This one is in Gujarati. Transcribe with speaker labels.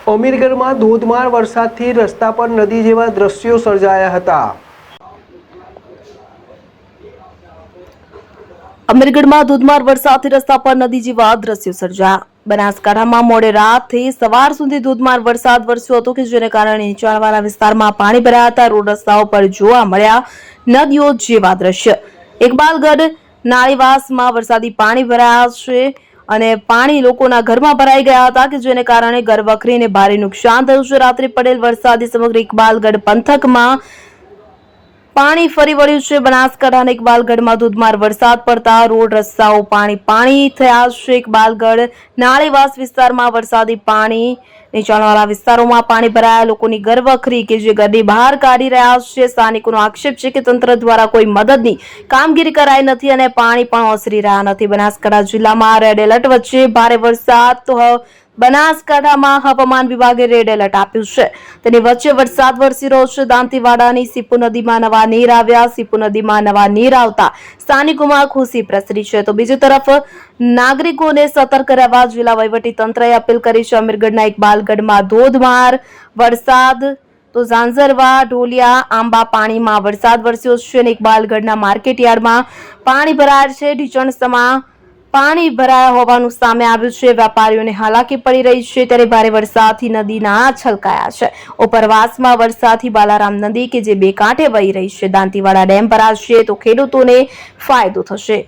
Speaker 1: અમીરગઢમાં ધોધમાર વરસાદથી રસ્તા પર નદી જેવા દ્રશ્યો સર્જાયા હતા।
Speaker 2: અમીરગઢમાં ધોધમાર વરસાદથી રસ્તા પર નદી જેવા દ્રશ્યો સર્જાયા। બનાસકાંઠામાં મોડી રાતથી સવાર સુધી ધોધમાર વરસાદ વરસ્યો હતો કે જેને કારણે નીચાણવાળા વિસ્તારમાં પાણી ભરાયા હતા। રોડ રસ્તાઓ પર જોવા મળ્યા નદીઓ જેવા દ્રશ્ય। ઇકબાલગઢ નાળીવાસમાં વરસાદી પાણી ભરાયા છે અને પાણી લોકોના ઘરમાં ભરાઈ ગયા હતા કે જેને કારણે ઘર વખરીને ભારે નુકસાન થયું છે। રાત્રે પડેલ વરસાદથી સમગ્ર ઇકબાલગઢ પંથકમાં પાણી ફરી વળ્યું છે। બનાસકાંઠાના ઇકબાલગઢમાં ધોધમાર વરસાદ પડતા રોડ રસ્તાઓ પાણી થયા છે। ઇકબાલગઢ નાળીવાસ વિસ્તારમાં વરસાદી પાણી નીચાણવાળા વિસ્તારોમાં પાણી ભરાયા લોકોની ઘરવખરી કે જે ઘરની બહાર કાઢી રહ્યા છે। સ્થાનિકોનો આક્ષેપ છે કે તંત્ર દ્વારા કોઈ મદદની કામગીરી કરાઈ નથી અને પાણી પણ ઓસરી રહ્યા નથી। બનાસકાંઠા જિલ્લામાં રેડ એલર્ટ વચ્ચે ભારે વરસાદ તો બનાસકાંઠામાં હવામાન વિભાગે રેડ એલર્ટ આપ્યું છે। તેની વચ્ચે વરસાદ વરસી રહ્યો છે। દાંતીવાડાની સીપુ નદીમાં નવા નીર આવ્યા। સીપુ નદીમાં નવા નીર આવતા સ્થાનિકોમાં ખુશી પ્રસરી છે તો બીજી તરફ નાગરિકોને સતર્ક રહેવા જિલ્લા વહીવટી તંત્રએ અપીલ કરી છે। અમીરગઢના ઇકબાલગઢમાં ધોધમાર વરસાદ તો ઝાંઝરવા ઢોલિયા આંબા પાણીમાં વરસાદ વરસ્યો છે અને ઇકબાલગઢના માર્કેટ યાર્ડમાં પાણી ભરાયા છે। ઢીચણસમાં પાણી ભરાયા હોવાનું સામે આવ્યું છે। વેપારીઓને હાલાકી પડી રહી છે ત્યારે ભારે વરસાદથી નદીના છલકાયા છે। ઉપરવાસમાં વરસાદથી બાલારામ નદી કે જે બે કાંઠે વહી રહી છે દાંતીવાડા ડેમ ભરાશે તો ખેડૂતોને ફાયદો થશે।